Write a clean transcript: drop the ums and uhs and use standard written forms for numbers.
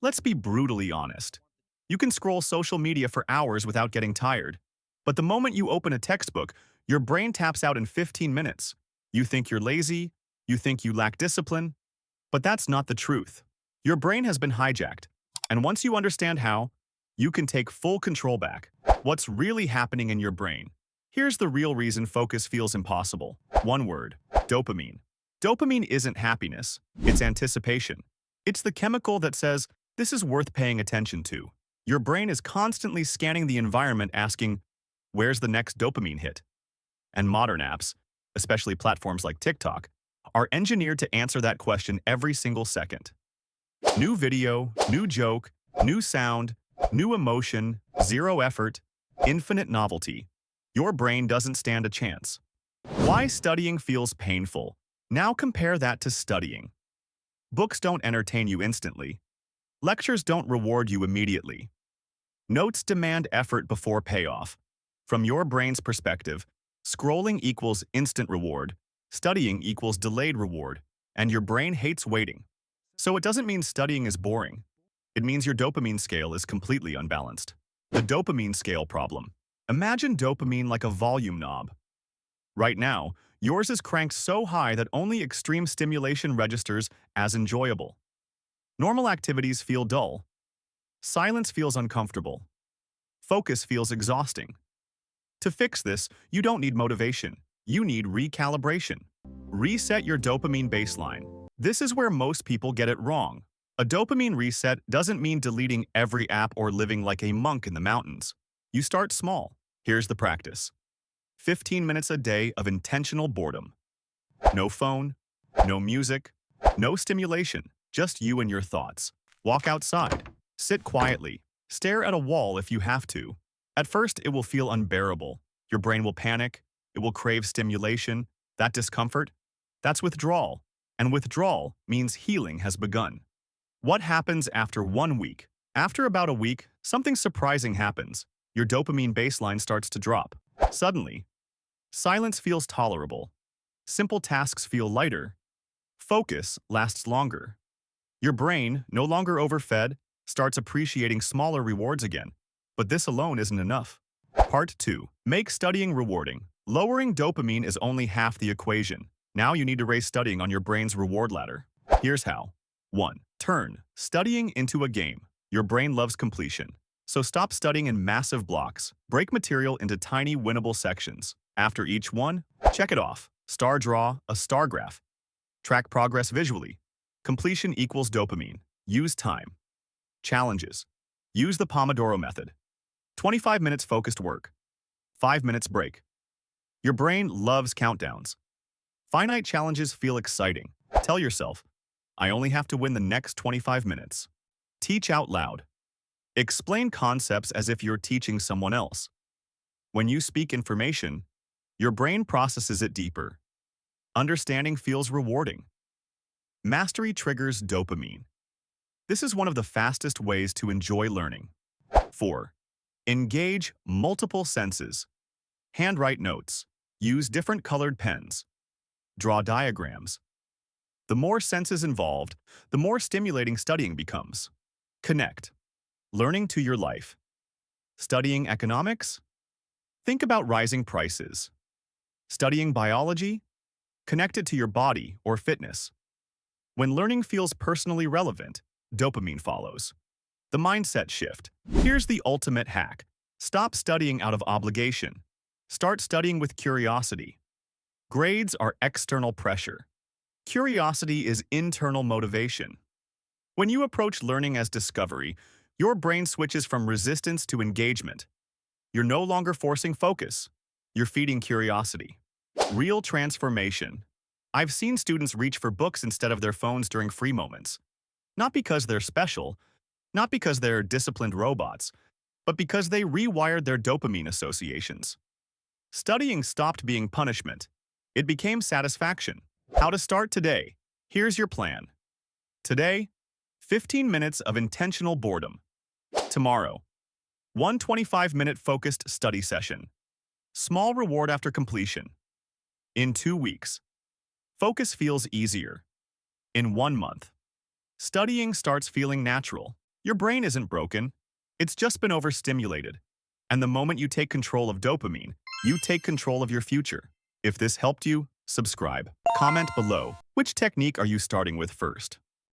Let's be brutally honest. You can scroll social media for hours without getting tired. But the moment you open a textbook, your brain taps out in 15 minutes. You think you're lazy, you think you lack discipline, but that's not the truth. Your brain has been hijacked. And once you understand how, you can take full control back. What's really happening in your brain? Here's the real reason focus feels impossible. One word: dopamine. Dopamine isn't happiness, it's anticipation. It's the chemical that says, this is worth paying attention to. Your brain is constantly scanning the environment asking, where's the next dopamine hit? And modern apps, especially platforms like TikTok, are engineered to answer that question every single second. New video, new joke, new sound, new emotion, zero effort, infinite novelty. Your brain doesn't stand a chance. Why studying feels painful? Now compare that to studying. Books don't entertain you instantly. Lectures don't reward you immediately. Notes demand effort before payoff. From your brain's perspective, scrolling equals instant reward, studying equals delayed reward, and your brain hates waiting. So it doesn't mean studying is boring. It means your dopamine scale is completely unbalanced. The dopamine scale problem. Imagine dopamine like a volume knob. Right now, yours is cranked so high that only extreme stimulation registers as enjoyable. Normal activities feel dull. Silence feels uncomfortable. Focus feels exhausting. To fix this, you don't need motivation. You need recalibration. Reset your dopamine baseline. This is where most people get it wrong. A dopamine reset doesn't mean deleting every app or living like a monk in the mountains. You start small. Here's the practice. 15 minutes a day of intentional boredom. No phone, no music, no stimulation, just you and your thoughts. Walk outside. Sit quietly. Stare at a wall if you have to. At first, it will feel unbearable. Your brain will panic. It will crave stimulation. That discomfort, that's withdrawal. And withdrawal means healing has begun. What happens after 1 week? After about a week, something surprising happens. Your dopamine baseline starts to drop. Suddenly, silence feels tolerable. Simple tasks feel lighter. Focus lasts longer. Your brain, no longer overfed, starts appreciating smaller rewards again. But this alone isn't enough. Part 2. Make studying rewarding. Lowering dopamine is only half the equation. Now you need to raise studying on your brain's reward ladder. Here's how. 1. Turn studying into a game. Your brain loves completion. So stop studying in massive blocks. Break material into tiny, winnable sections. After each one, check it off. Star draw a star graph. Track progress visually. Completion equals dopamine. Use time. Challenges. Use the Pomodoro method. 25 minutes focused work. 5 minutes break. Your brain loves countdowns. Finite challenges feel exciting. Tell yourself, I only have to win the next 25 minutes. Teach out loud. Explain concepts as if you're teaching someone else. When you speak information, your brain processes it deeper. Understanding feels rewarding. Mastery triggers dopamine. This is one of the fastest ways to enjoy learning. 4. Engage multiple senses. Handwrite notes. Use different colored pens. Draw diagrams. The more senses involved, the more stimulating studying becomes. Connect. Learning to your life. Studying economics? Think about rising prices. Studying biology? Connect it to your body or fitness. When learning feels personally relevant, dopamine follows. The mindset shift. Here's the ultimate hack. Stop studying out of obligation. Start studying with curiosity. Grades are external pressure. Curiosity is internal motivation. When you approach learning as discovery, your brain switches from resistance to engagement. You're no longer forcing focus. You're feeding curiosity. Real transformation. I've seen students reach for books instead of their phones during free moments. Not because they're special, not because they're disciplined robots, but because they rewired their dopamine associations. Studying stopped being punishment. It became satisfaction. How to start today? Here's your plan. Today, 15 minutes of intentional boredom. Tomorrow, one 25-minute focused study session. Small reward after completion. In 2 weeks, focus feels easier. In 1 month, studying starts feeling natural. Your brain isn't broken. It's just been overstimulated. And the moment you take control of dopamine, you take control of your future. If this helped you, subscribe. Comment below. Which technique are you starting with first?